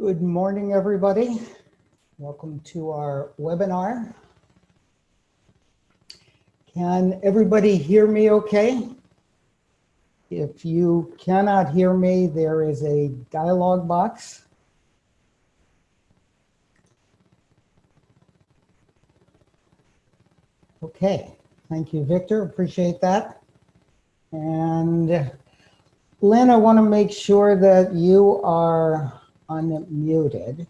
Good morning, everybody. Welcome to our webinar. Can everybody hear me okay? If you cannot hear me, there is a dialog box. Okay, thank you, Victor. Appreciate that. And Lynn, I want to make sure that you are unmuted.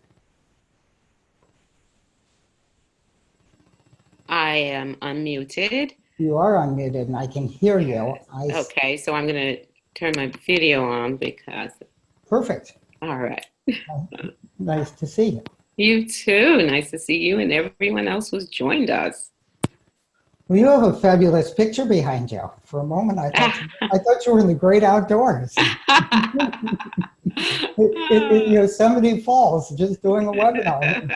I am unmuted. You are unmuted and I can hear you. Okay, so I'm going to turn my video on because... Perfect. All right. Nice to see you. You too. Nice to see you and everyone else who's joined us. Well, you have a fabulous picture behind you. For a moment, I thought you were in the great outdoors. in Yosemite Falls, just doing a webinar.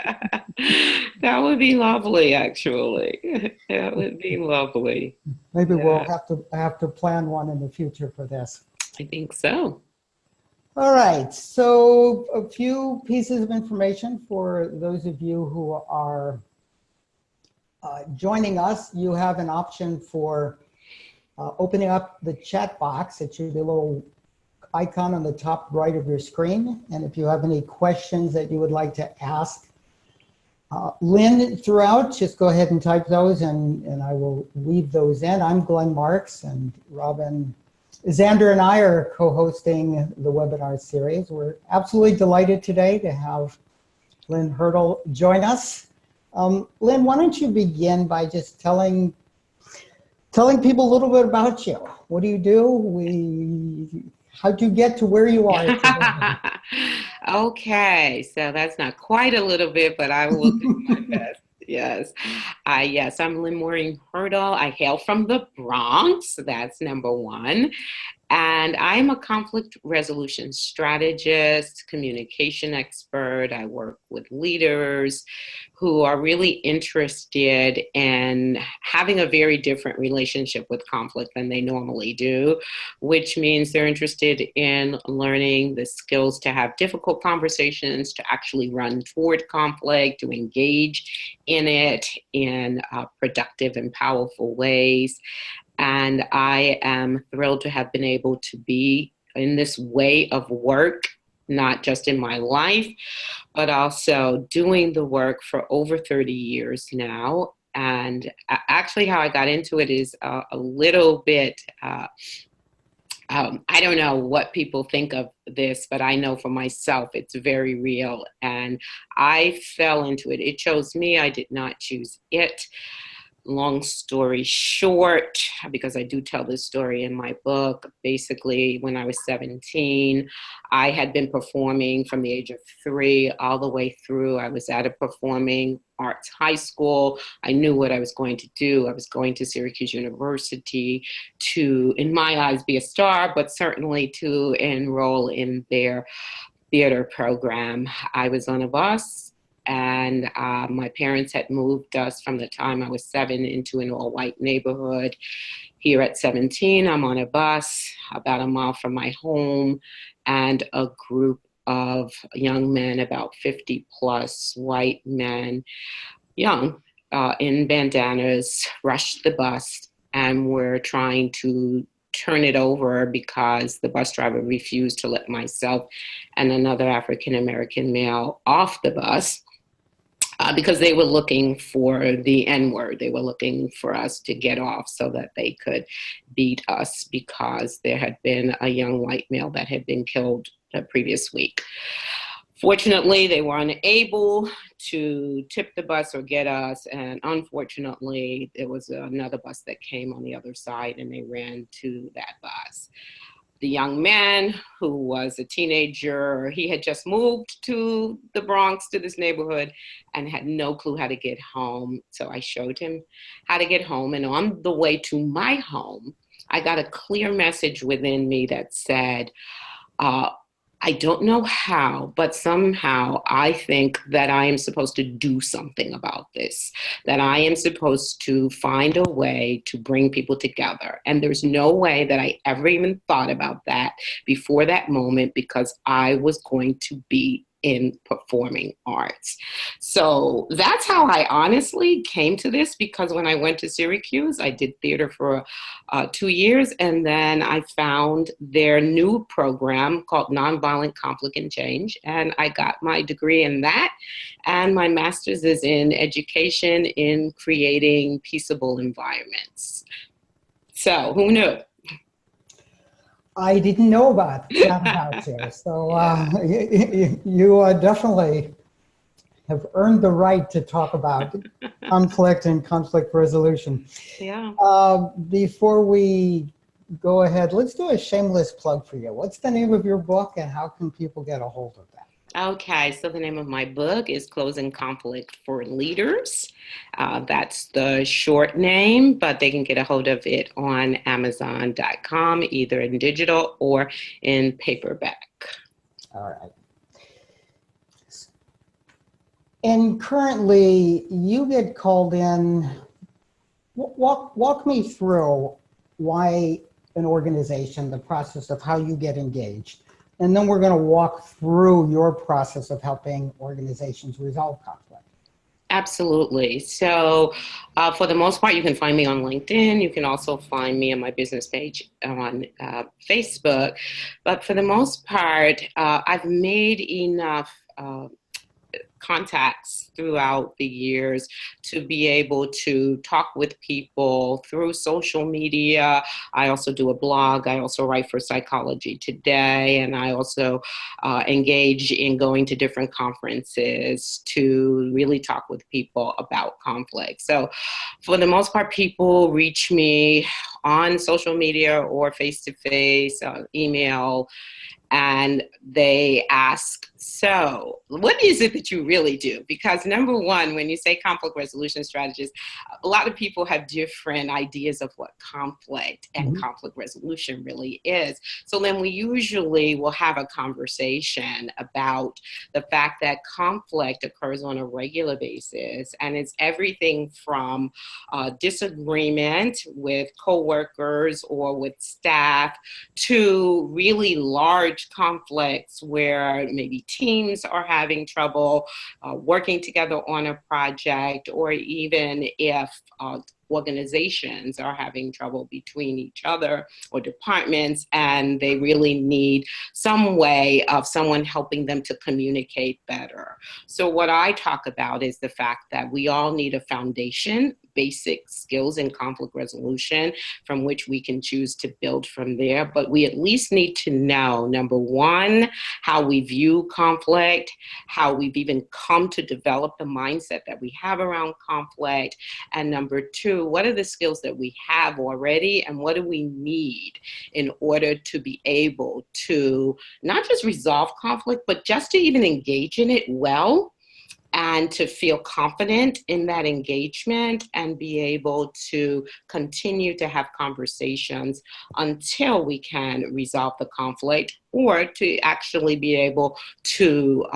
That would be lovely, actually. That would be lovely. Maybe we'll have to plan one in the future for this. I think so. All right, so a few pieces of information for those of you who are joining us. You have an option for opening up the chat box. It should be a little icon on the top right of your screen. And if you have any questions that you would like to ask Lynn throughout, just go ahead and type those and I will weave those in. I'm Glenn Marks, and Robin Zander and I are co-hosting the webinar series. We're absolutely delighted today to have Lynne Hurdle join us. Lynn, why don't you begin by just telling people a little bit about you. What do you do? How'd you get to where you are today? Okay, so that's not quite a little bit, but I will do my best. Yes. I'm Lynne Hurdle. I hail from the Bronx. That's number one. And I'm a conflict resolution strategist, communication expert. I work with leaders who are really interested in having a very different relationship with conflict than they normally do, which means they're interested in learning the skills to have difficult conversations, to actually run toward conflict, to engage in it in productive and powerful ways. And I am thrilled to have been able to be in this way of work, not just in my life, but also doing the work for over 30 years now. And actually how I got into it is a little bit, I don't know what people think of this, but I know for myself, it's very real. And I fell into it. It chose me. I did not choose it. Long story short, because I do tell this story in my book, basically when I was 17, I had been performing from the age of 3 all the way through. I was at a performing arts high school. I knew what I was going to do. I was going to Syracuse University to, in my eyes, be a star, but certainly to enroll in their theater program. I was on a bus. And my parents had moved us from the time I was 7 into an all-white neighborhood. Here at 17, I'm on a bus about a mile from my home, and a group of young men, about 50 plus white men, young, in bandanas, rushed the bus and were trying to turn it over because the bus driver refused to let myself and another African-American male off the bus. Because they were looking for the N-word. They were looking for us to get off so that they could beat us because there had been a young white male that had been killed the previous week. Fortunately, they were unable to tip the bus or get us, and unfortunately, there was another bus that came on the other side and they ran to that bus. The young man, who was a teenager, he had just moved to the Bronx, to this neighborhood, and had no clue how to get home. So I showed him how to get home. And on the way to my home, I got a clear message within me that said, I don't know how, but somehow I think that I am supposed to do something about this, that I am supposed to find a way to bring people together. And there's no way that I ever even thought about that before that moment, because I was going to be in performing arts. So that's how I honestly came to this, because when I went to Syracuse, I did theater for 2 years, and then I found their new program called Nonviolent Conflict and Change, and I got my degree in that, and my master's is in education in creating peaceable environments. So who knew? I didn't know about that about you. So you definitely have earned the right to talk about conflict and conflict resolution. Yeah. Before we go ahead, let's do a shameless plug for you. What's the name of your book and how can people get a hold of that? Okay, so the name of my book is Closing Conflict for Leaders. That's the short name, but they can get a hold of it on Amazon.com, either in digital or in paperback. All right. And currently, you get called in. Walk me through why an organization, the process of how you get engaged. And then we're going to walk through your process of helping organizations resolve conflict. Absolutely. So for the most part, you can find me on LinkedIn. You can also find me on my business page on Facebook. But for the most part, I've made enough contacts throughout the years to be able to talk with people through social media. I also do a blog. I also write for Psychology Today, and I also engage in going to different conferences to really talk with people about conflict. So for the most part, people reach me on social media or face-to-face, email, and they ask, so what is it that you really do? Because number one, when you say conflict resolution strategist, a lot of people have different ideas of what conflict and conflict resolution really is. So then we usually will have a conversation about the fact that conflict occurs on a regular basis, and it's everything from disagreement with coworkers or with staff to really large conflicts where maybe teams are having trouble working together on a project, or even if organizations are having trouble between each other or departments, and they really need some way of someone helping them to communicate better. So what I talk about is the fact that we all need a foundation, basic skills in conflict resolution from which we can choose to build from there. But we at least need to know, number one, how we view conflict, how we've even come to develop the mindset that we have around conflict, and number two, what are the skills that we have already and what do we need in order to be able to not just resolve conflict, but just to even engage in it well, and to feel confident in that engagement and be able to continue to have conversations until we can resolve the conflict, or to actually be able to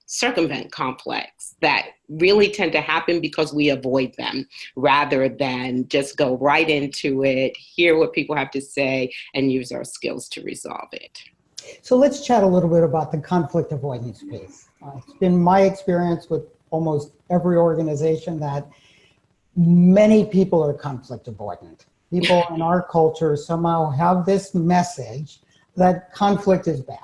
circumvent conflicts that really tend to happen because we avoid them rather than just go right into it, hear what people have to say, and use our skills to resolve it. So let's chat a little bit about the conflict avoidance piece. It's been my experience with almost every organization that many people are conflict avoidant. People in our culture somehow have this message that conflict is bad.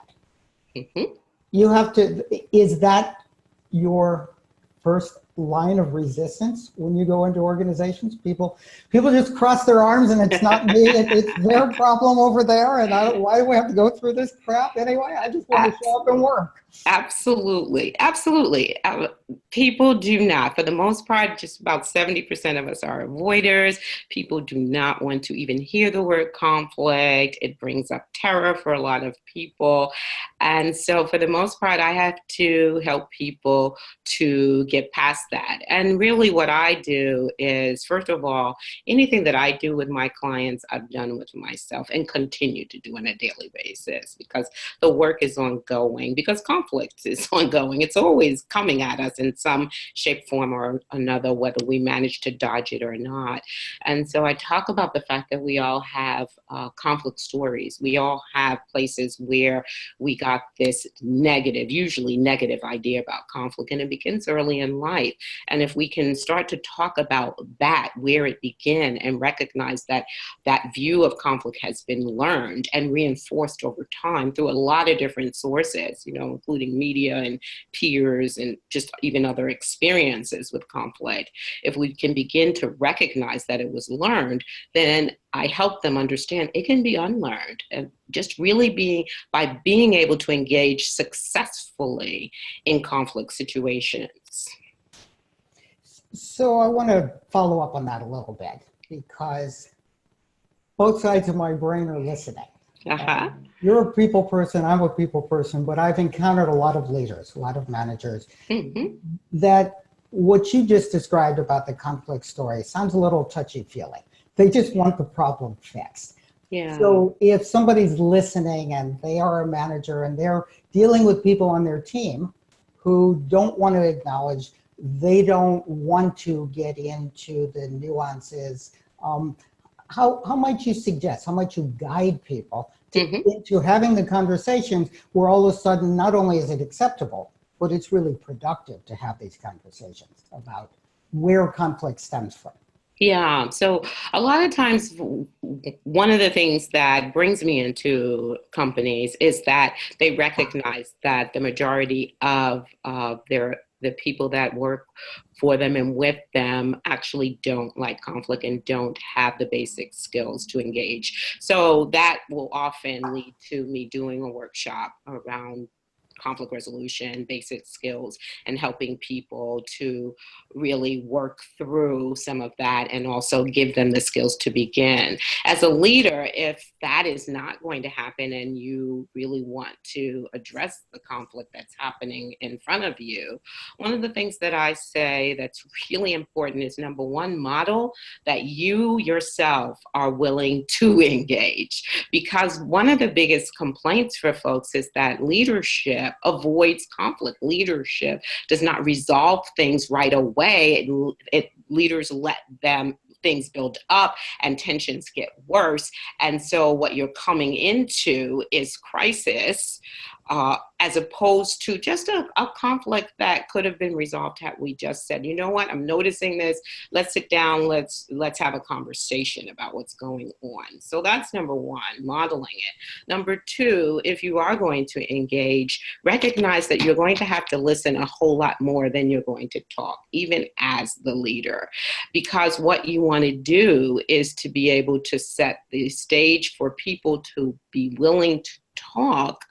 Mm-hmm. You have to, is that your first line of resistance when you go into organizations? People just cross their arms and it's not me, it's their problem over there, and why do we have to go through this crap anyway? I just want to show up and work. Absolutely. People do not. For the most part, just about 70% of us are avoiders. People do not want to even hear the word conflict. It brings up terror for a lot of people. And so for the most part, I have to help people to get past that. And really what I do is, first of all, anything that I do with my clients, I've done with myself and continue to do on a daily basis, because the work is ongoing. Because conflict is ongoing. It's always coming at us in some shape, form, or another, whether we manage to dodge it or not. And so I talk about the fact that we all have conflict stories. We all have places where we got this negative, usually negative idea about conflict, and it begins early in life. And if we can start to talk about that, where it began, and recognize that that view of conflict has been learned and reinforced over time through a lot of different sources, including media and peers and just even other experiences with conflict. If we can begin to recognize that it was learned, then I help them understand it can be unlearned, and just really by being able to engage successfully in conflict situations. So I want to follow up on that a little bit, because both sides of my brain are listening. Uh-huh. You're a people person, I'm a people person, but I've encountered a lot of leaders, a lot of managers, that what you just described about the conflict story sounds a little touchy-feely. They just want the problem fixed. Yeah. So if somebody's listening and they are a manager and they're dealing with people on their team who don't want to acknowledge, they don't want to get into the nuances, how might you suggest, how might you guide people into having the conversations where all of a sudden, not only is it acceptable, but it's really productive to have these conversations about where conflict stems from? Yeah. So a lot of times, one of the things that brings me into companies is that they recognize that the majority of the people that work for them and with them actually don't like conflict and don't have the basic skills to engage. So that will often lead to me doing a workshop around conflict resolution, basic skills, and helping people to really work through some of that and also give them the skills to begin. As a leader, if that is not going to happen and you really want to address the conflict that's happening in front of you, one of the things that I say that's really important is, number one, model that you yourself are willing to engage. Because one of the biggest complaints for folks is that leadership avoids conflict. Leadership does not resolve things right away. Leaders let things build up and tensions get worse. And so what you're coming into is crisis, as opposed to just a conflict that could have been resolved had we just said, you know what, I'm noticing this. Let's sit down. Let's have a conversation about what's going on. So that's number one, modeling it. Number two, if you are going to engage, recognize that you're going to have to listen a whole lot more than you're going to talk, even as the leader, because what you want to do is to be able to set the stage for people to be willing to talk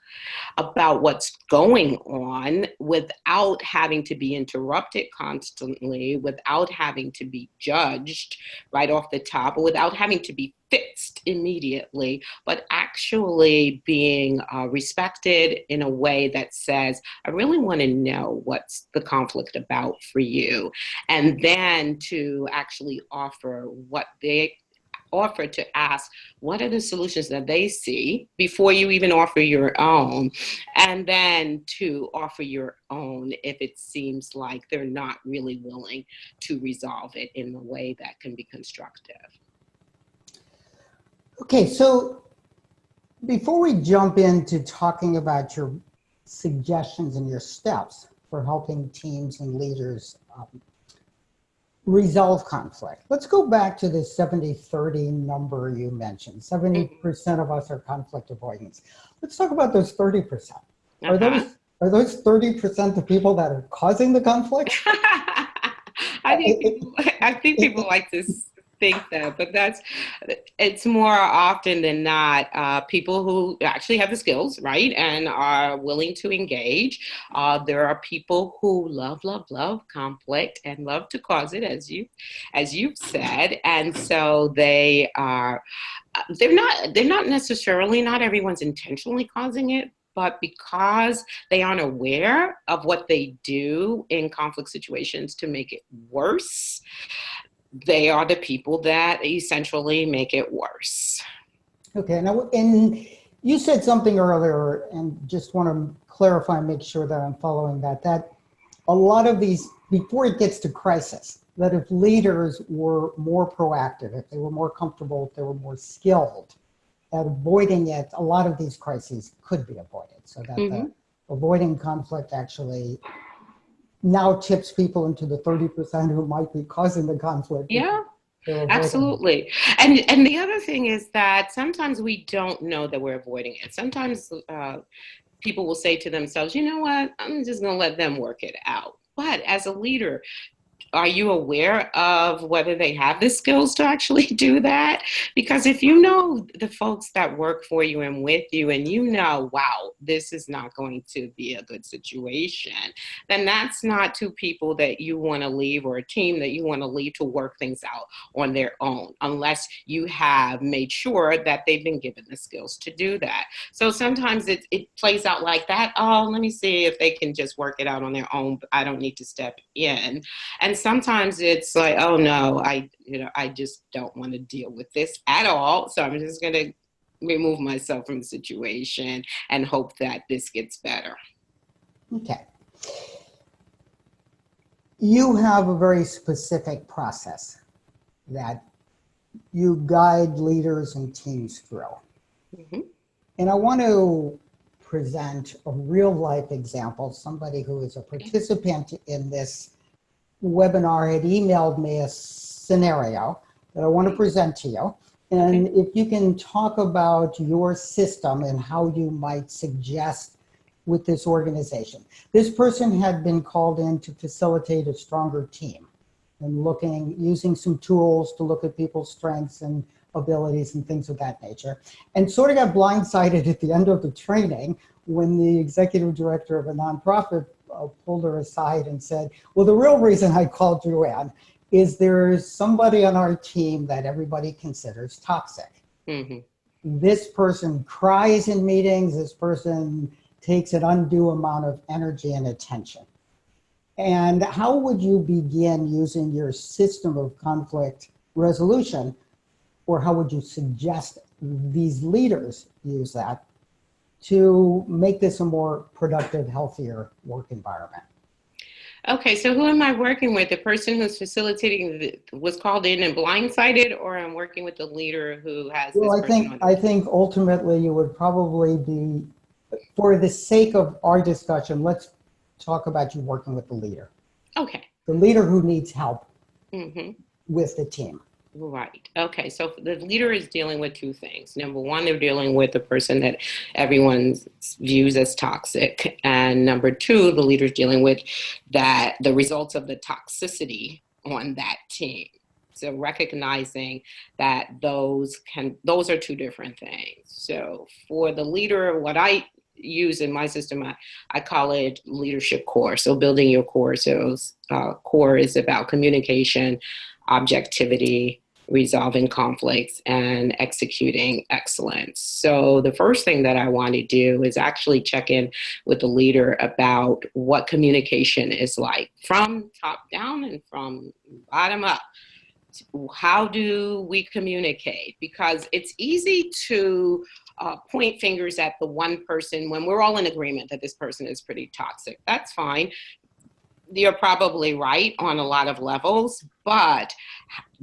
about what's going on without having to be interrupted constantly, without having to be judged right off the top, or without having to be fixed immediately, but actually being respected in a way that says, I really want to know what's the conflict about for you. And then to actually offer to ask, what are the solutions that they see before you even offer your own? And then to offer your own if it seems like they're not really willing to resolve it in a way that can be constructive. Okay, so before we jump into talking about your suggestions and your steps for helping teams and leaders resolve conflict, let's go back to the 70-30 number you mentioned. 70% of us are conflict avoidance. Let's talk about those 30%. Are those 30% the people that are causing the conflict? I think people like to think that, but it's more often than not people who actually have the skills, right, and are willing to engage. There are people who love conflict and love to cause it, as you've said, and so they're not necessarily, not everyone's intentionally causing it, but because they aren't aware of what they do in conflict situations to make it worse, they are the people that essentially make it worse. Okay, now, and You said something earlier, and just want to clarify and make sure that I'm following that a lot of these, before it gets to crisis, that if leaders were more proactive, if they were more comfortable, if they were more skilled at avoiding it, a lot of these crises could be avoided. So that the Hmm. avoiding conflict actually now tips people into the 30% who might be causing the conflict because Yeah. they're avoiding it. Absolutely. And the other thing is that sometimes we don't know that we're avoiding it. Sometimes people will say to themselves, you know what, I'm just going to let them work it out. But as a leader, are you aware of whether they have the skills to actually do that? Because if you know the folks that work for you and with you, and you know, wow, this is not going to be a good situation, then that's not two people that you want to leave, or a team that you want to leave to work things out on their own, unless you have made sure that they've been given the skills to do that. So sometimes it plays out like that. Oh, let me see if they can just work it out on their own. I don't need to step in. And sometimes it's like, oh no, I just don't want to deal with this at all. So I'm just going to remove myself from the situation and hope that this gets better. Okay. You have a very specific process that you guide leaders and teams through. Mm-hmm. And I want to present a real life example. Somebody who is a participant in this webinar had emailed me a scenario that I want to present to you. And if you can talk about your system and how you might suggest with this organization. This person had been called in to facilitate a stronger team and using some tools to look at people's strengths and abilities and things of that nature, and sort of got blindsided at the end of the training when the executive director of a nonprofit pulled her aside and said, well, the real reason I called you in is there's somebody on our team that everybody considers toxic. Mm-hmm. This person cries in meetings, this person takes an undue amount of energy and attention. And how would you begin using your system of conflict resolution, or how would you suggest these leaders use that to make this a more productive, healthier work environment? Okay, so who am I working with? The person who's facilitating was called in and blindsided, or I'm working with the leader who has Well, this person on I their think ultimately you would probably be, for the sake of our discussion, let's talk about you working with the leader. Okay. The leader who needs help Mm-hmm. with the team. Right. Okay. So the leader is dealing with two things. Number one, they're dealing with the person that everyone views as toxic. And number two, the leader's dealing with the results of the toxicity on that team. So recognizing that those are two different things. So for the leader, what I use in my system, I call it leadership core. So building your core. So core is about communication, objectivity, resolving conflicts, and executing excellence. So the first thing that I want to do is actually check in with the leader about what communication is like from top down and from bottom up. How do we communicate? Because it's easy to point fingers at the one person when we're all in agreement that this person is pretty toxic. That's fine. You're probably right on a lot of levels, but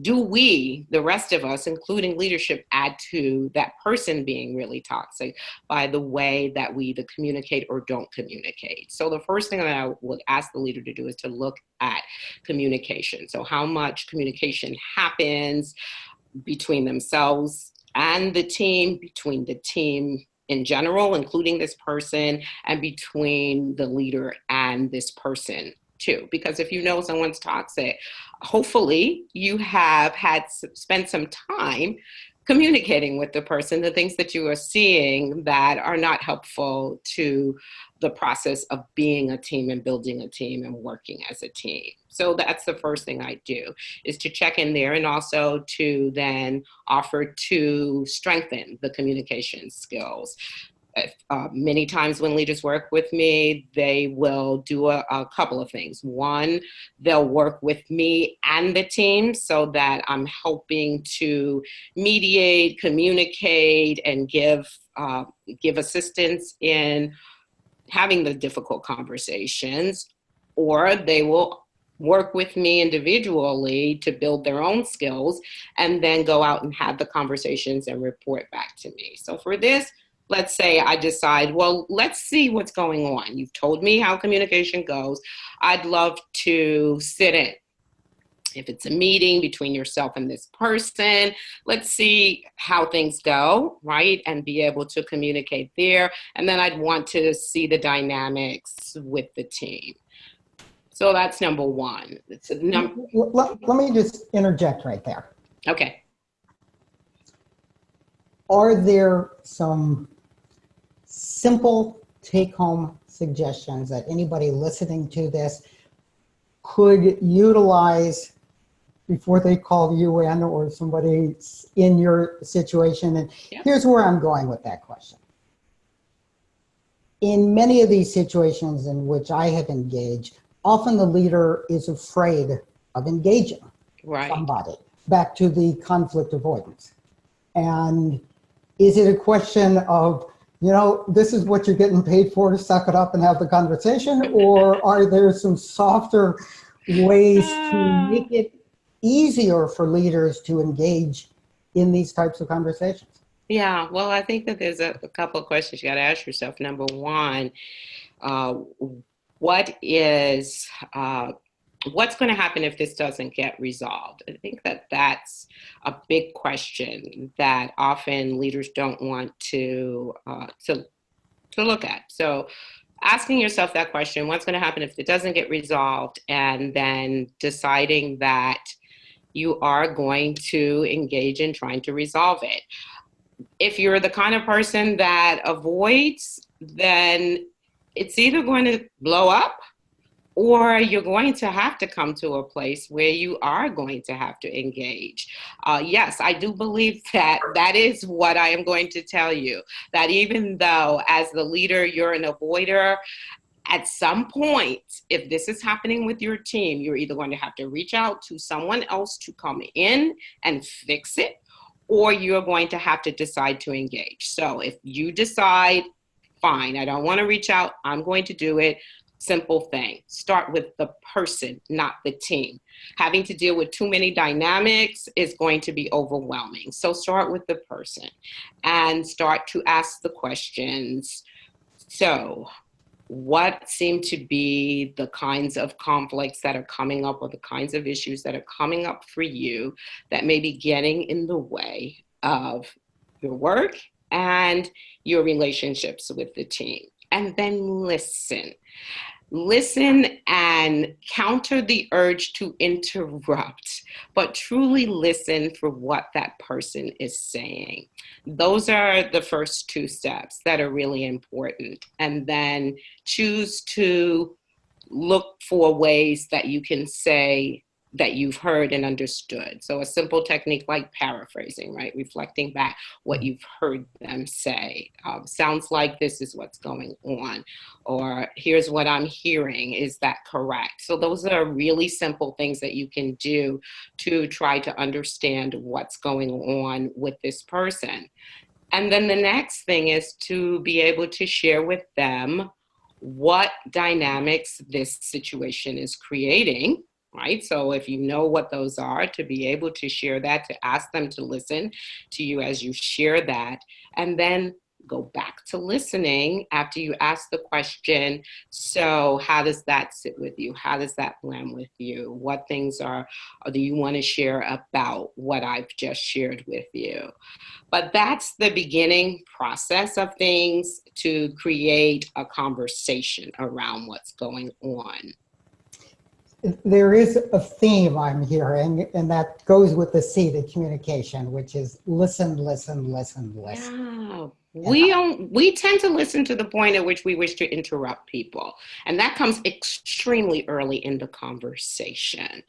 do we, the rest of us, including leadership, add to that person being really toxic by the way that we either communicate or don't communicate? So the first thing that I would ask the leader to do is to look at communication. So how much communication happens between themselves and the team, between the team in general, including this person, and between the leader and this person too. Because if you know someone's toxic, hopefully you have spent some time communicating with the person the things that you are seeing that are not helpful to the process of being a team and building a team and working as a team. So that's the first thing I do, is to check in there, and also to then offer to strengthen the communication skills. Many times when leaders work with me, they will do a couple of things. One, they'll work with me and the team so that I'm helping to mediate, communicate, and give assistance in having the difficult conversations. Or they will work with me individually to build their own skills and then go out and have the conversations and report back to me. So for this, let's say I decide, well, let's see what's going on. You've told me how communication goes. I'd love to sit in. If it's a meeting between yourself and this person, let's see how things go, right? And be able to communicate there. And then I'd want to see the dynamics with the team. So that's number one. Let me just interject right there. Okay. Are there some simple take-home suggestions that anybody listening to this could utilize before they call you in or somebody in your situation? And here's where I'm going with that question. In many of these situations in which I have engaged, often the leader is afraid of engaging somebody. Back to the conflict avoidance. And is it a question of, this is what you're getting paid for, to suck it up and have the conversation? Or are there some softer ways to make it easier for leaders to engage in these types of conversations? Yeah, well, I think that there's a couple of questions you got to ask yourself. Number one, what's going to happen if this doesn't get resolved? I think that that's a big question that often leaders don't want to look at. So asking yourself that question, what's going to happen if it doesn't get resolved, and then deciding that you are going to engage in trying to resolve it. If you're the kind of person that avoids, then it's either going to blow up, or you're going to have to come to a place where you are going to have to engage. Yes, I do believe that that is what I am going to tell you, that even though as the leader you're an avoider, at some point, if this is happening with your team, you're either going to have to reach out to someone else to come in and fix it, or you're going to have to decide to engage. So if you decide, fine, I don't want to reach out, I'm going to do it. Simple thing. Start with the person, not the team. Having to deal with too many dynamics is going to be overwhelming. So start with the person and start to ask the questions. So what seem to be the kinds of conflicts that are coming up, or the kinds of issues that are coming up for you that may be getting in the way of your work and your relationships with the team? And then listen. Listen and counter the urge to interrupt, but truly listen for what that person is saying. Those are the first two steps that are really important. And then choose to look for ways that you can say that you've heard and understood. So a simple technique like paraphrasing, right? Reflecting back what you've heard them say. Sounds like this is what's going on, or here's what I'm hearing. Is that correct? So those are really simple things that you can do to try to understand what's going on with this person. And then the next thing is to be able to share with them what dynamics this situation is creating. Right? So if you know what those are, to be able to share that, to ask them to listen to you as you share that, and then go back to listening after you ask the question. So how does that sit with you? How does that blend with you? What things do you want to share about what I've just shared with you? But that's the beginning process of things to create a conversation around what's going on. There is a theme I'm hearing, and that goes with the C, the communication, which is listen, listen, listen, listen. Yeah. We tend to listen to the point at which we wish to interrupt people. And that comes extremely early in the conversation.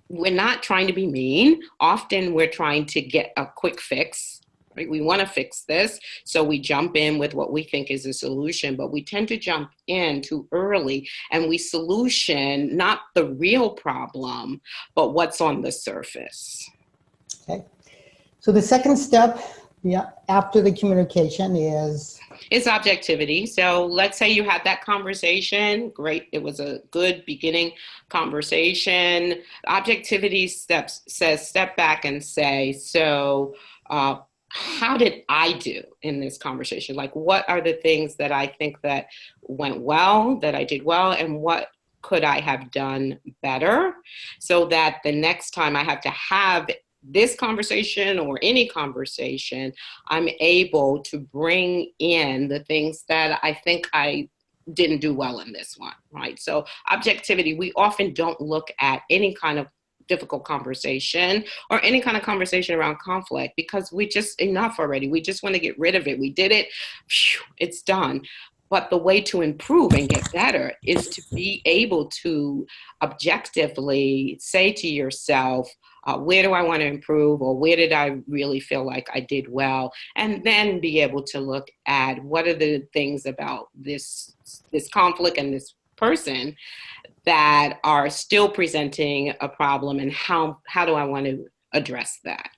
We're not trying to be mean. Often we're trying to get a quick fix right? We want to fix this. So we jump in with what we think is a solution, but we tend to jump in too early and we solution not the real problem, but what's on the surface. Okay. So the second step, yeah, after the communication is objectivity. So let's say you had that conversation. Great. It was a good beginning conversation. Objectivity says step back and say, so how did I do in this conversation? Like, what are the things that I think that went well, that I did well, and what could I have done better, so that the next time I have to have this conversation or any conversation, I'm able to bring in the things that I think I didn't do well in this one, right? So objectivity, we often don't look at any kind of difficult conversation or any kind of conversation around conflict because we just enough already. We just want to get rid of it. We did it, it's done. But the way to improve and get better is to be able to objectively say to yourself, where do I want to improve, or where did I really feel like I did well? And then be able to look at what are the things about this conflict and this person that are still presenting a problem, and how do I want to address that?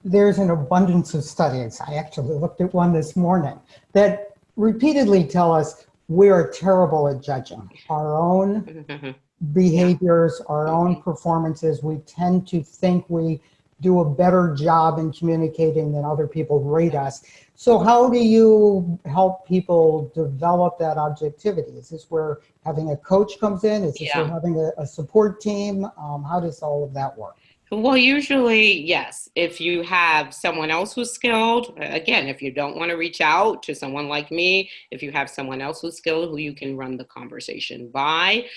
There's an abundance of studies. I actually looked at one this morning that repeatedly tell us we're terrible at judging our own behaviors, our own performances. We tend to think we do a better job in communicating than other people rate us. So how do you help people develop that objectivity? Is this where having a coach comes in? Is this where having a support team? How does all of that work? Well, usually, yes. If you have someone else who's skilled, again, if you don't want to reach out to someone like me, if you have someone else who's skilled who you can run the conversation by,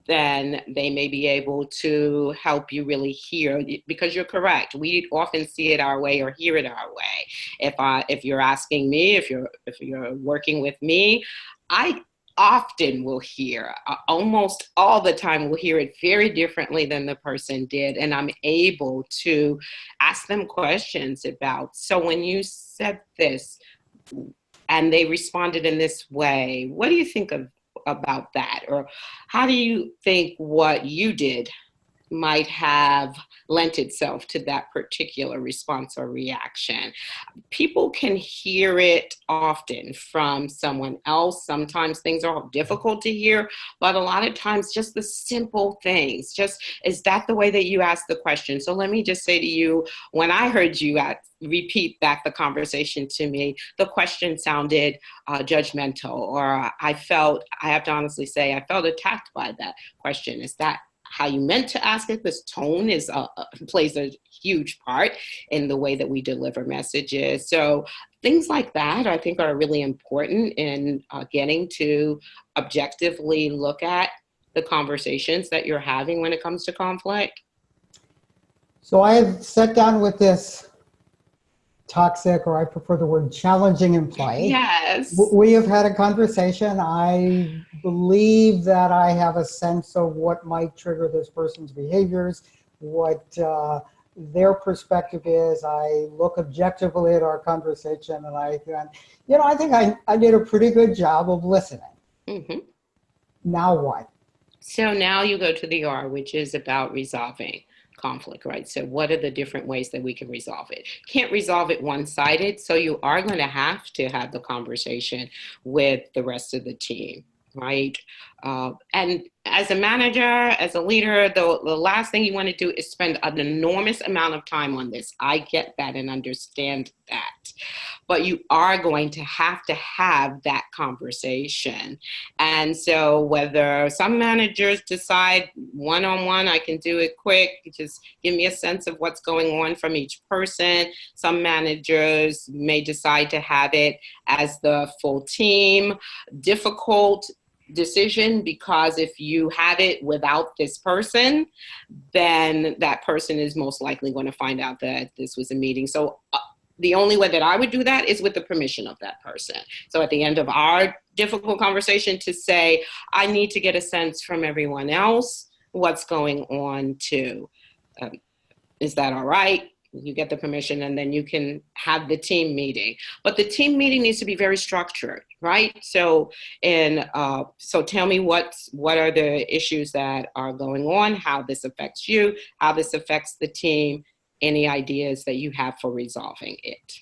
then they may be able to help you really hear, because you're correct. We often see it our way or hear it our way. If you're asking me, if you're working with me, I often will hear, almost all the time, will hear it very differently than the person did. And I'm able to ask them questions about, so when you said this and they responded in this way, what do you think about that? Or how do you think what you did might have lent itself to that particular response or reaction? People can hear it often from someone else. Sometimes things are difficult to hear, but a lot of times just the simple things, just, is that the way that you asked the question? So let me just say to you, when I heard you repeat back the conversation to me, the question sounded judgmental, or I have to honestly say, I felt attacked by that question. Is that how you meant to ask it? This tone plays a huge part in the way that we deliver messages. So things like that, I think, are really important in getting to objectively look at the conversations that you're having when it comes to conflict. So I've sat down with this toxic, or I prefer the word challenging employee. Yes. We have had a conversation. I believe that I have a sense of what might trigger this person's behaviors, what their perspective is. I look objectively at our conversation and I think I did a pretty good job of listening. Mm-hmm. Now what? So now you go to the R, which is about resolving conflict, right? So what are the different ways that we can resolve it? Can't resolve it one-sided, so you are going to have the conversation with the rest of the team, right? And as a manager, as a leader, the last thing you want to do is spend an enormous amount of time on this. I get that and understand that. But you are going to have that conversation. And so whether some managers decide one-on-one, I can do it quick, just give me a sense of what's going on from each person. Some managers may decide to have it as the full team. Difficult decision, because if you have it without this person, then that person is most likely going to find out that this was a meeting. So the only way that I would do that is with the permission of that person. So at the end of our difficult conversation, to say, I need to get a sense from everyone else what's going on too. Is that all right? you get the permission, and then you can have the team meeting. But the team meeting needs to be very structured, right? So, so tell me what are the issues that are going on, how this affects you, how this affects the team, any ideas that you have for resolving it.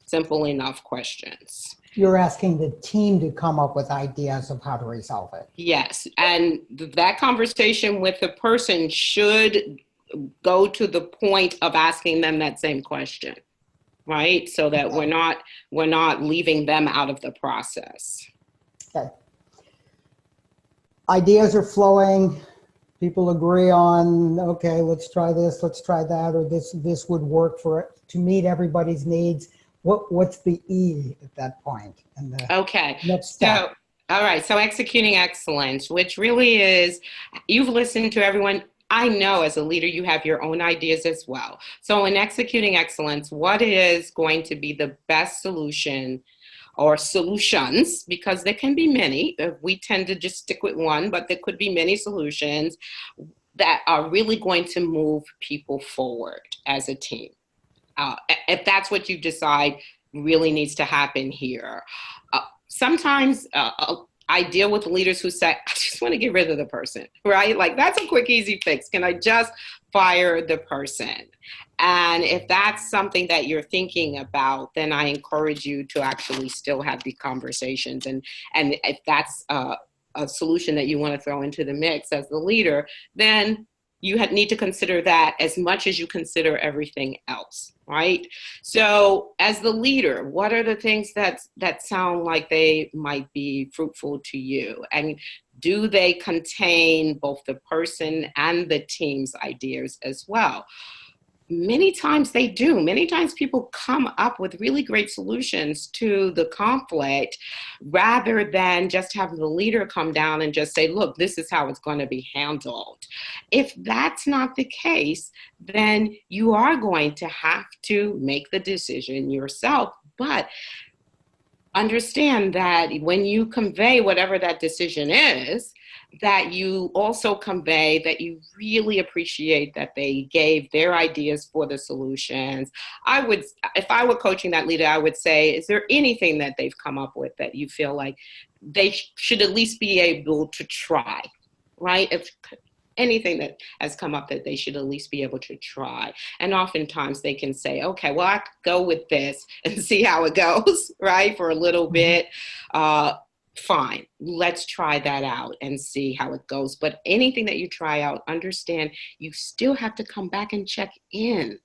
Simple enough questions. You're asking the team to come up with ideas of how to resolve it. Yes, and that conversation with the person should go to the point of asking them that same question, right? So that we're not leaving them out of the process. Okay. Ideas are flowing. People agree on, okay, let's try this, let's try that, or this would work to meet everybody's needs. What's the E at that point? And okay. Next step. So, all right. So executing excellence, which really is, you've listened to everyone. I know as a leader, you have your own ideas as well. So in executing excellence, what is going to be the best solution or solutions, because there can be many. We tend to just stick with one, but there could be many solutions that are really going to move people forward as a team. If that's what you decide really needs to happen here. Sometimes I deal with leaders who say, I just want to get rid of the person, right? Like, that's a quick, easy fix. Can I just fire the person? And if that's something that you're thinking about, then I encourage you to actually still have the conversations. And if that's a solution that you want to throw into the mix as the leader, then you need to consider that as much as you consider everything else, right? So as the leader, what are the things that sound like they might be fruitful to you? And do they contain both the person and the team's ideas as well? Many times they do. Many times people come up with really great solutions to the conflict rather than just having the leader come down and just say, look, this is how it's going to be handled. If that's not the case, then you are going to have to make the decision yourself. But understand that when you convey whatever that decision is, that you also convey that you really appreciate that they gave their ideas for the solutions. If I were coaching that leader, I would say, is there anything that they've come up with that you feel like they should at least be able to try, right? If anything that has come up that they should at least be able to try. And oftentimes they can say, okay, well, I could go with this and see how it goes, right? For a little bit. Fine, let's try that out and see how it goes. But anything that you try out, understand you still have to come back and check in.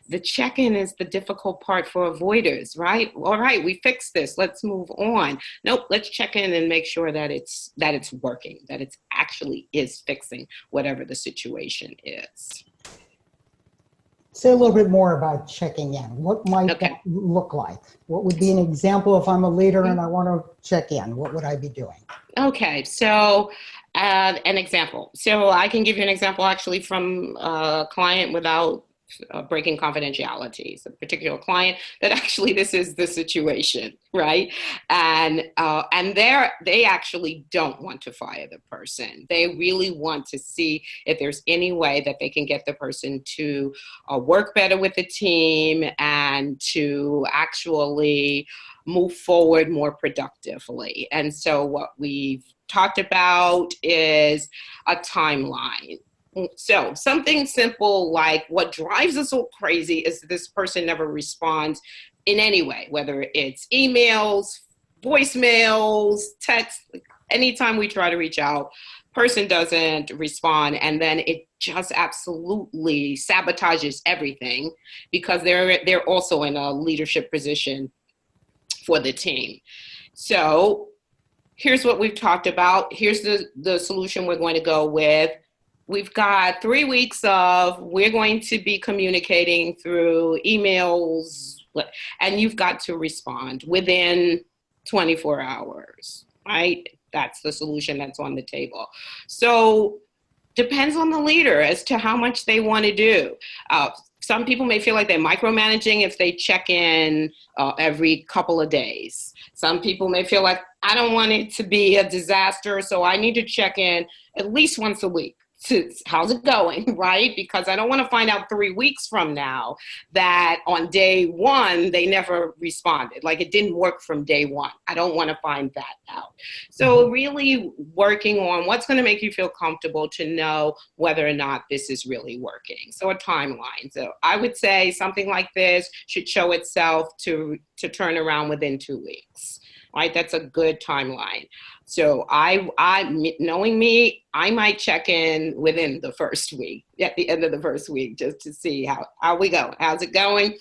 The check-in is the difficult part for avoiders, right? All right, we fixed this, let's move on. Nope, let's check in and make sure that it's working, that it actually is fixing whatever the situation is. Say a little bit more about checking in. What might that look like? What would be an example if I'm a leader and I want to check in? What would I be doing? Okay, so an example. So I can give you an example actually from a client without breaking confidentiality. It's a particular client that actually this is the situation, right? And they actually don't want to fire the person. They really want to see if there's any way that they can get the person to work better with the team and to actually move forward more productively. And so what we've talked about is a timeline. So something simple like what drives us so crazy is this person never responds in any way, whether it's emails, voicemails, text. Anytime we try to reach out, person doesn't respond, and then it just absolutely sabotages everything because they're also in a leadership position for the team. So here's what we've talked about. Here's the solution we're going to go with. We've got 3 weeks we're going to be communicating through emails, and you've got to respond within 24 hours, right? That's the solution that's on the table. So depends on the leader as to how much they want to do. Some people may feel like they're micromanaging if they check in every couple of days. Some people may feel like, I don't want it to be a disaster, so I need to check in at least once a week. how's it going, right? Because I don't want to find out 3 weeks from now that on day one, they never responded. Like it didn't work from day one. I don't want to find that out. So really working on what's going to make you feel comfortable to know whether or not this is really working. So a timeline. So I would say something like this should show itself to turn around within 2 weeks. Right, that's a good timeline. So knowing me, I might check in within the first week, at the end of the first week, just to see how we go. How's it going?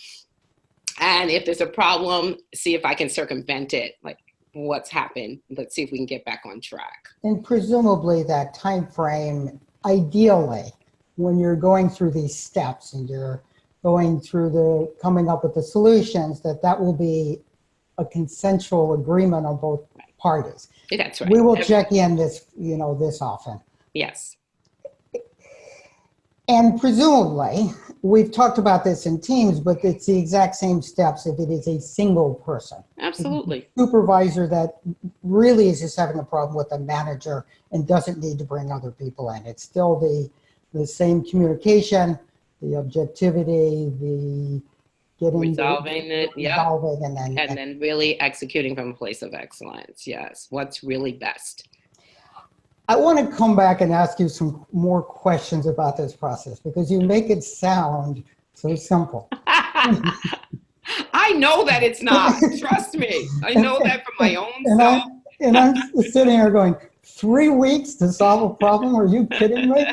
And if there's a problem, see if I can circumvent it. Like what's happened? Let's see if we can get back on track. And presumably that time frame, ideally, when you're going through these steps and you're going through coming up with the solutions, that will be a consensual agreement on both parties. That's right. We will check in this often. Yes. And presumably, we've talked about this in teams, but it's the exact same steps if it is a single person. Absolutely. Supervisor that really is just having a problem with a manager and doesn't need to bring other people in. It's still the same communication, the objectivity, the resolving it, resolving, and then really executing from a place of excellence. Yes, what's really best. I want to come back and ask you some more questions about this process because you make it sound so simple. I know that it's not. Trust me. I know that from my own self. I'm sitting here going, 3 weeks to solve a problem? Are you kidding me?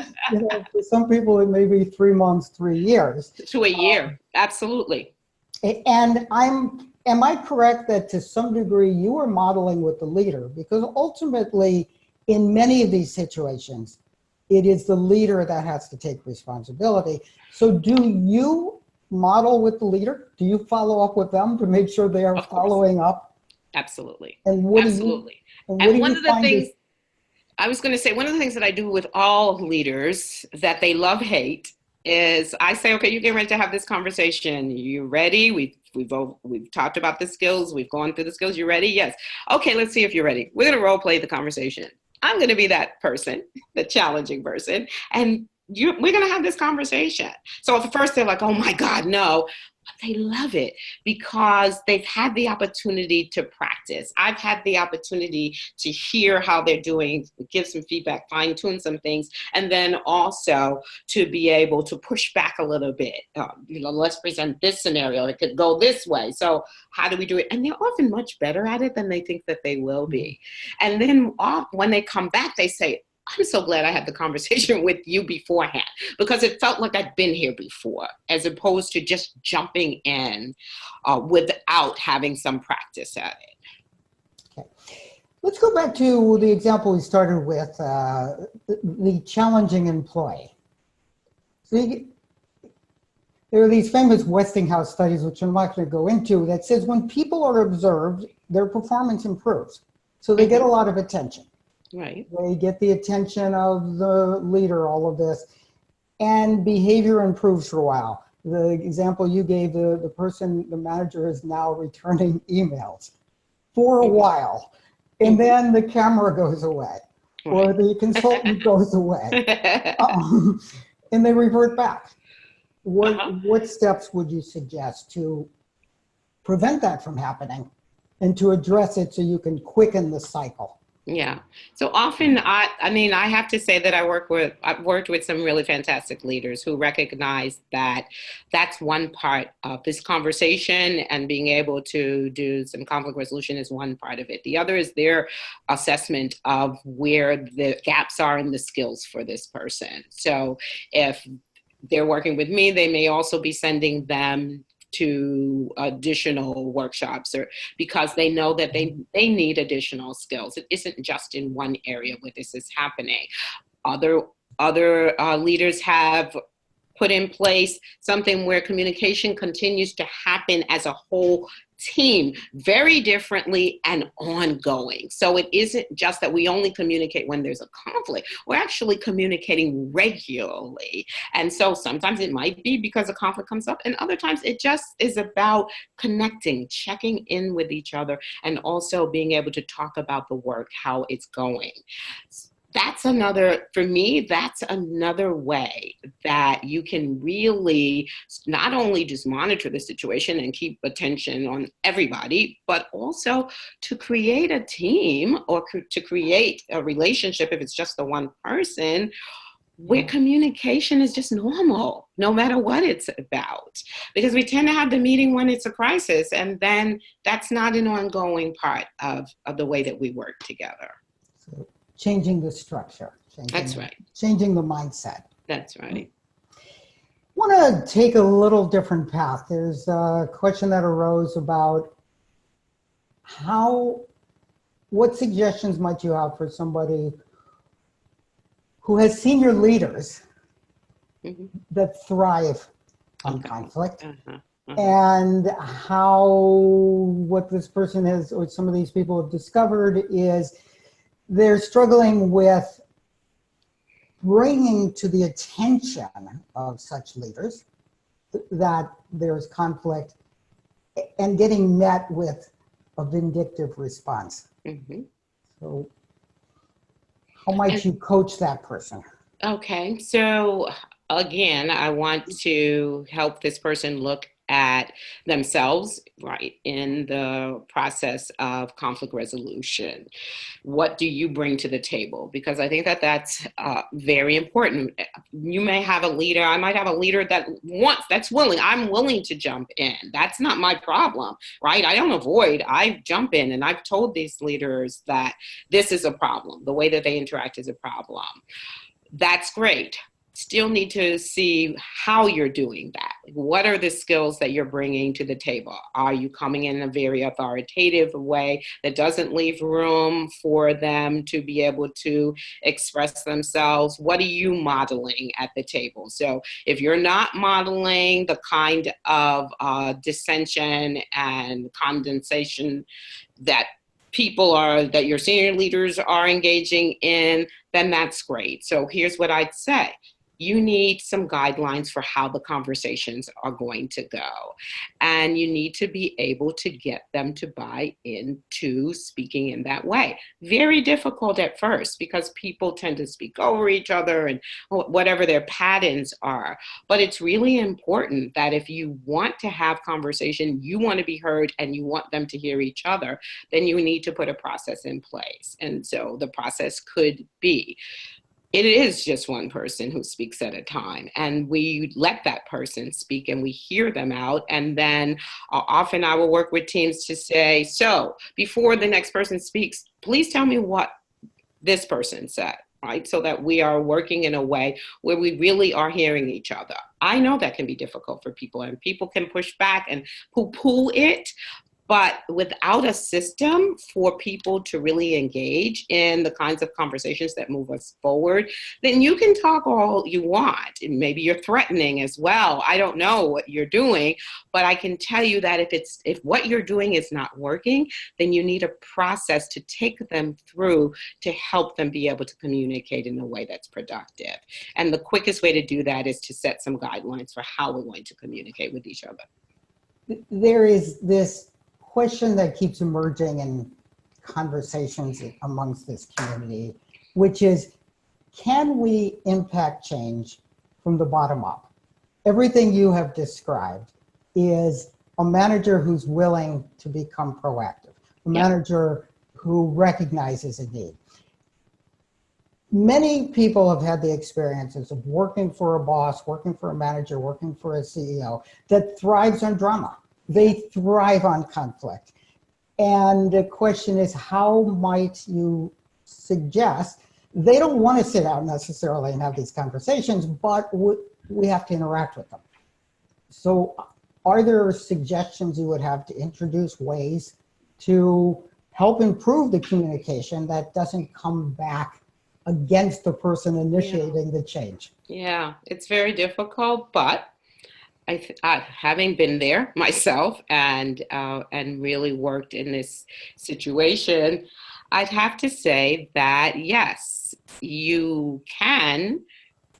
For some people, it may be 3 months, 3 years. To a year. Absolutely. And am I correct that to some degree you are modeling with the leader? Because ultimately, in many of these situations, it is the leader that has to take responsibility. So do you model with the leader? Do you follow up with them to make sure they are following up? Absolutely. And what Absolutely. and one of the things, I was going to say, one of the things that I do with all leaders that they love, hate, is I say, okay, you're getting ready to have this conversation. You ready? We've talked about the skills. We've gone through the skills. You ready? Yes. Okay, let's see if you're ready. We're going to role play the conversation. I'm going to be that person, the challenging person, and we're going to have this conversation. So at first they're like, oh my God, no. But they love it because they've had the opportunity to practice. I've had the opportunity to hear how they're doing, give some feedback, fine tune some things, and then also to be able to push back a little bit. Let's present this scenario. It could go this way. So how do we do it? And they're often much better at it than they think that they will be. And then when they come back, they say, I'm so glad I had the conversation with you beforehand because it felt like I'd been here before, as opposed to just jumping in without having some practice at it. Okay. Let's go back to the example we started with, the challenging employee. So there are these famous Westinghouse studies, which I'm not going to go into, that says when people are observed, their performance improves. So they get a lot of attention. Right. They get the attention of the leader, all of this, and behavior improves for a while. The example you gave, the manager is now returning emails for a while, and then the camera goes away, or the consultant goes away, and they revert back. What steps would you suggest to prevent that from happening and to address it so you can quicken the cycle? Yeah. So often, I have to say that I've worked with some really fantastic leaders who recognize that that's one part of this conversation, and being able to do some conflict resolution is one part of it. The other is their assessment of where the gaps are in the skills for this person. So if they're working with me, they may also be sending them to additional workshops, or because they know that they need additional skills. It isn't just in one area where this is happening. Other leaders have put in place something where communication continues to happen as a whole team very differently and ongoing. So it isn't just that we only communicate when there's a conflict. We're actually communicating regularly. And so sometimes it might be because a conflict comes up, and other times it just is about connecting, checking in with each other, and also being able to talk about the work, how it's going. that's another, for me, that's another way that you can really not only just monitor the situation and keep attention on everybody, but also to create a team or to create a relationship, if it's just the one person, where communication is just normal, no matter what it's about. Because we tend to have the meeting when it's a crisis, and then that's not an ongoing part of the way that we work together. So changing the structure. That's right. Changing the mindset. That's right. I want to take a little different path. There's a question that arose about what suggestions might you have for somebody who has senior leaders that thrive on conflict, and what this person has, or some of these people have discovered, is they're struggling with bringing to the attention of such leaders that there's conflict and getting met with a vindictive response. So how might you coach that person? Okay, so again, I want to help this person look at themselves, right, in the process of conflict resolution. What do you bring to the table? Because I think that that's very important. You may have a leader, I might have a leader that's willing, I'm willing to jump in. That's not my problem, right? I don't avoid, I jump in, and I've told these leaders that this is a problem. The way that they interact is a problem. That's great. Still need to see how you're doing that. What are the skills that you're bringing to the table? Are you coming in a very authoritative way that doesn't leave room for them to be able to express themselves? What are you modeling at the table? So if you're not modeling the kind of dissension and condensation that that your senior leaders are engaging in, then that's great. So here's what I'd say. You need some guidelines for how the conversations are going to go. And you need to be able to get them to buy into speaking in that way. Very difficult at first because people tend to speak over each other and whatever their patterns are. But it's really important that if you want to have conversation, you want to be heard and you want them to hear each other, then you need to put a process in place. And so the process could be, it is just one person who speaks at a time, and we let that person speak and we hear them out. And then often I will work with teams to say, so before the next person speaks, please tell me what this person said, right? So that we are working in a way where we really are hearing each other. I know that can be difficult for people, and people can push back and poo-poo it. But without a system for people to really engage in the kinds of conversations that move us forward, then you can talk all you want. And maybe you're threatening as well. I don't know what you're doing, but I can tell you that if what you're doing is not working, then you need a process to take them through to help them be able to communicate in a way that's productive. And the quickest way to do that is to set some guidelines for how we're going to communicate with each other. There is this question that keeps emerging in conversations amongst this community, which is, can we impact change from the bottom up? Everything you have described is a manager who's willing to become proactive, a manager who recognizes a need. Many people have had the experiences of working for a boss, working for a manager, working for a CEO that thrives on drama. They thrive on conflict. And the question is, how might you suggest, they don't want to sit out necessarily and have these conversations, but we have to interact with them. So are there suggestions you would have to introduce ways to help improve the communication that doesn't come back against the person initiating the change? Yeah, it's very difficult, but having been there myself and really worked in this situation, I'd have to say that yes, you can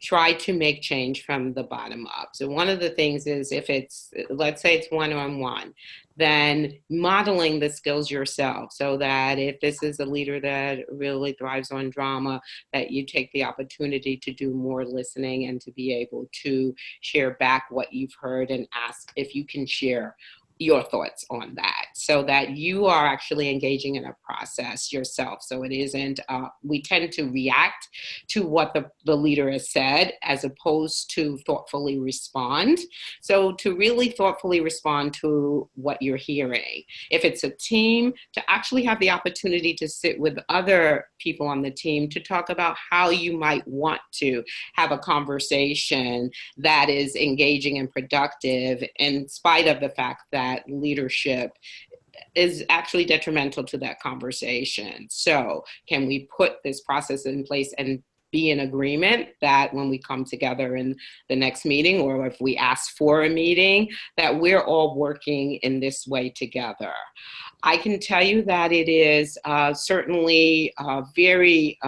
try to make change from the bottom up. So one of the things is, if it's, let's say it's one-on-one, then modeling the skills yourself, so that if this is a leader that really thrives on drama, that you take the opportunity to do more listening and to be able to share back what you've heard and ask if you can share your thoughts on that, so that you are actually engaging in a process yourself. So it isn't, we tend to react to what the leader has said as opposed to thoughtfully respond. So to really thoughtfully respond to what you're hearing. If it's a team, to actually have the opportunity to sit with other people on the team to talk about how you might want to have a conversation that is engaging and productive, in spite of the fact that leadership is actually detrimental to that conversation. So can we put this process in place and be in agreement that when we come together in the next meeting, or if we ask for a meeting, that we're all working in this way together? I can tell you that it is certainly very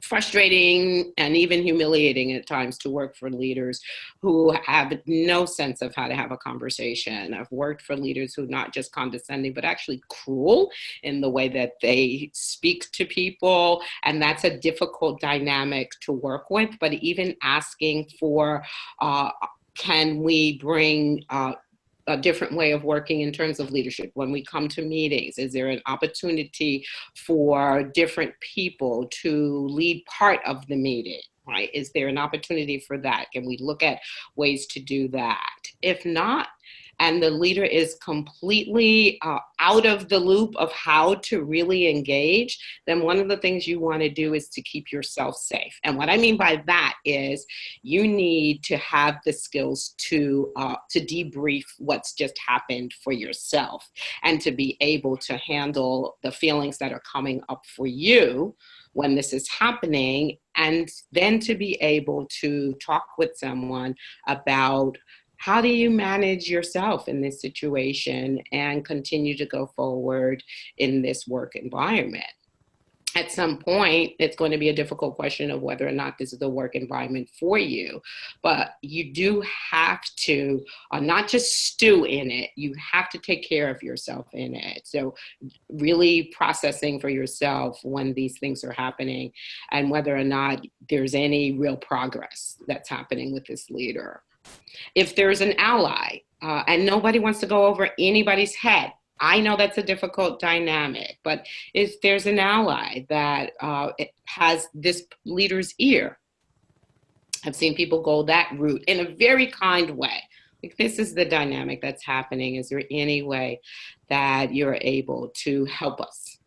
frustrating and even humiliating at times to work for leaders who have no sense of how to have a conversation. I've worked for leaders who are not just condescending, but actually cruel in the way that they speak to people. And that's a difficult dynamic to work with. But even asking for, can we bring a different way of working in terms of leadership when we come to meetings? Is there an opportunity for different people to lead part of the meeting, right? Is there an opportunity for that? Can we look at ways to do that? If not, and the leader is completely out of the loop of how to really engage, then one of the things you want to do is to keep yourself safe. And what I mean by that is you need to have the skills to debrief what's just happened for yourself, and to be able to handle the feelings that are coming up for you when this is happening, and then to be able to talk with someone about how do you manage yourself in this situation and continue to go forward in this work environment. At some point, it's going to be a difficult question of whether or not this is the work environment for you, but you do have to not just stew in it, you have to take care of yourself in it. So really processing for yourself when these things are happening, and whether or not there's any real progress that's happening with this leader. If there's an ally, and nobody wants to go over anybody's head, I know that's a difficult dynamic, but if there's an ally that has this leader's ear, I've seen people go that route in a very kind way. Like, this is the dynamic that's happening. Is there any way that you're able to help us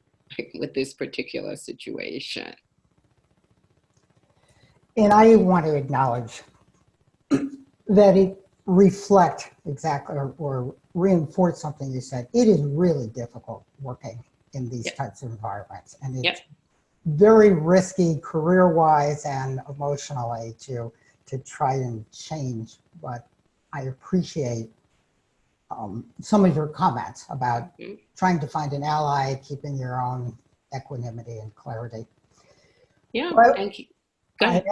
with this particular situation? And I want to acknowledge that it reflect exactly or reinforce something you said. It is really difficult working in these types of environments, and it's very risky career-wise and emotionally to try and change. But I appreciate some of your comments about trying to find an ally, keeping your own equanimity and clarity. Yeah, well, thank you. I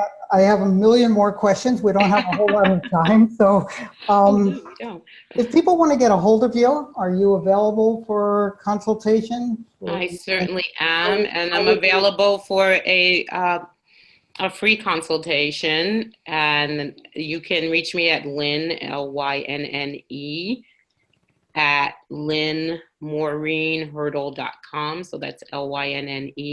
have a million more questions. We don't have a whole lot of time. So if people want to get a hold of you, are you available for consultation? I certainly am. And I'm available for a free consultation. And you can reach me at Lynne, Lynne, at LynneMaureenHurdle.com. So that's LYNNEMAUREENHURD,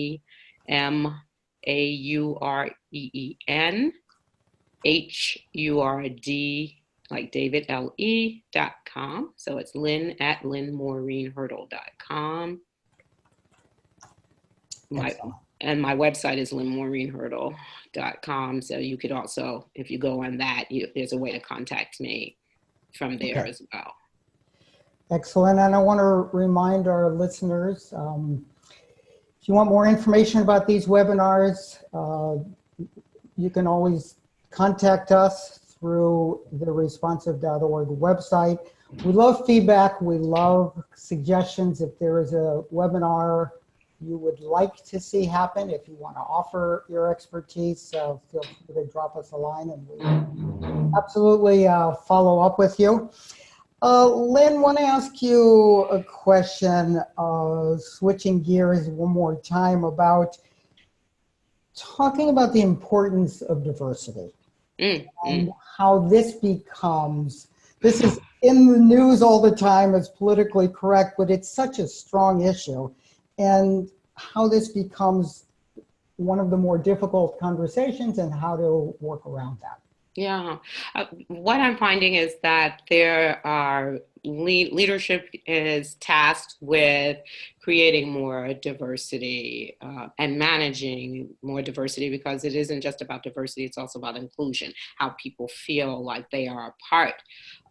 like David, LE.com. So it's Lynne at LynneMaureenHurdle.com. And my website is LynneMaureenHurdle.com. So you could also, if you go on that, there's a way to contact me from there as well. Excellent. And I want to remind our listeners, if you want more information about these webinars, you can always contact us through the responsive.org website. We love feedback. We love suggestions. If there is a webinar you would like to see happen. If you want to offer your expertise, feel free to drop us a line and we will absolutely follow up with you. Lynne, want to ask you a question, switching gears one more time, about talking about the importance of diversity and how this is in the news all the time, it's politically correct, but it's such a strong issue, and how this becomes one of the more difficult conversations and how to work around that. Yeah, what I'm finding is that there are leadership is tasked with creating more diversity and managing more diversity, because it isn't just about diversity, it's also about inclusion, how people feel like they are a part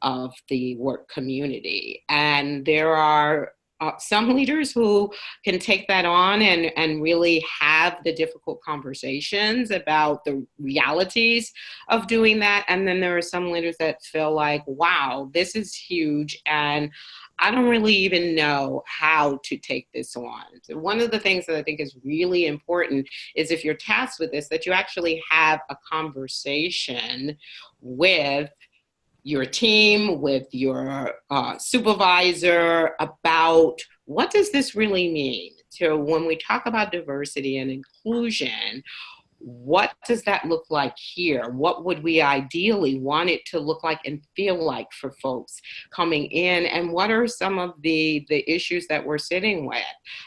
of the work community. And there are some leaders who can take that on and really have the difficult conversations about the realities of doing that. And then there are some leaders that feel like, wow, this is huge, and I don't really even know how to take this on. So one of the things that I think is really important is, if you're tasked with this, that you actually have a conversation with your team, with your supervisor, about what does this really mean? So when we talk about diversity and inclusion, what does that look like here? What would we ideally want it to look like and feel like for folks coming in? And what are some of the issues that we're sitting with?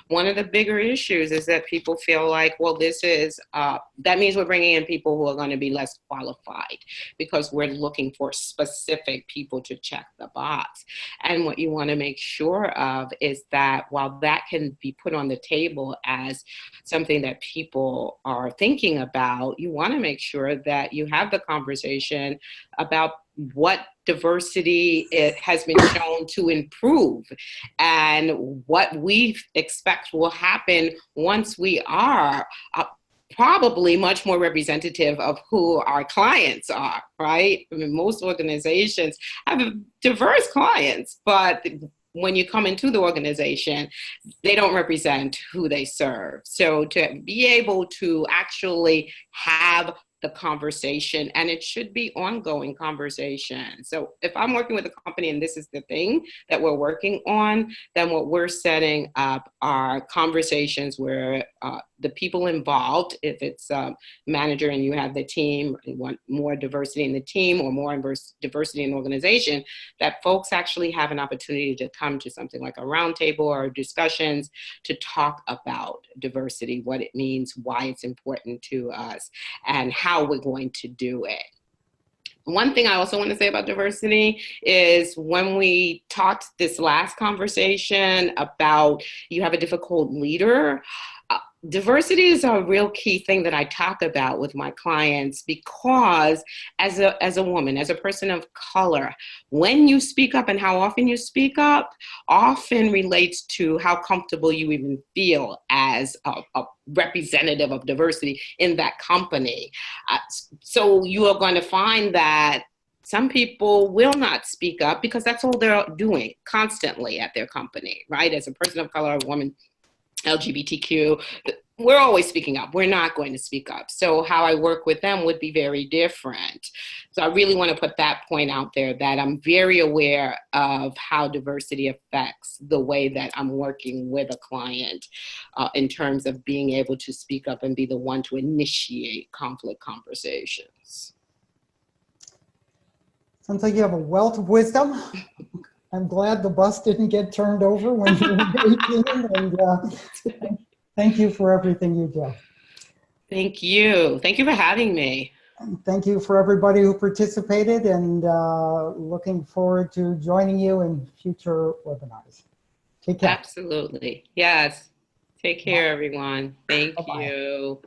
One of the bigger issues is that people feel like, well, this is, that means we're bringing in people who are going to be less qualified because we're looking for specific people to check the box. And what you want to make sure of is that while that can be put on the table as something that people are thinking about, you want to make sure that you have the conversation about what diversity it has been shown to improve and what we expect will happen once we are probably much more representative of who our clients are, right? I mean, most organizations have diverse clients, but when you come into the organization, they don't represent who they serve. So to be able to actually have the conversation, and it should be ongoing conversation. So if I'm working with a company and this is the thing that we're working on, then what we're setting up are conversations where the people involved, if it's a manager and you have the team, you want more diversity in the team or more diversity in the organization, that folks actually have an opportunity to come to something like a roundtable or discussions to talk about diversity, what it means, why it's important to us, and how we're going to do it. One thing I also want to say about diversity is, when we talked this last conversation about you have a difficult leader, diversity is a real key thing that I talk about with my clients, because as a woman, as a person of color, when you speak up and how often you speak up often relates to how comfortable you even feel as a representative of diversity in that company. So you are going to find that some people will not speak up because that's all they're doing constantly at their company, right? As a person of color, a woman, LGBTQ, we're always speaking up. We're not going to speak up. So how I work with them would be very different. So I really want to put that point out there, that I'm very aware of how diversity affects the way that I'm working with a client in terms of being able to speak up and be the one to initiate conflict conversations. Sounds like you have a wealth of wisdom. I'm glad the bus didn't get turned over when you were 18, and thank you for everything you do. Thank you. Thank you for having me. And thank you for everybody who participated, and looking forward to joining you in future webinars. Take care. Absolutely. Yes. Take care, everyone. Thank Bye-bye. you.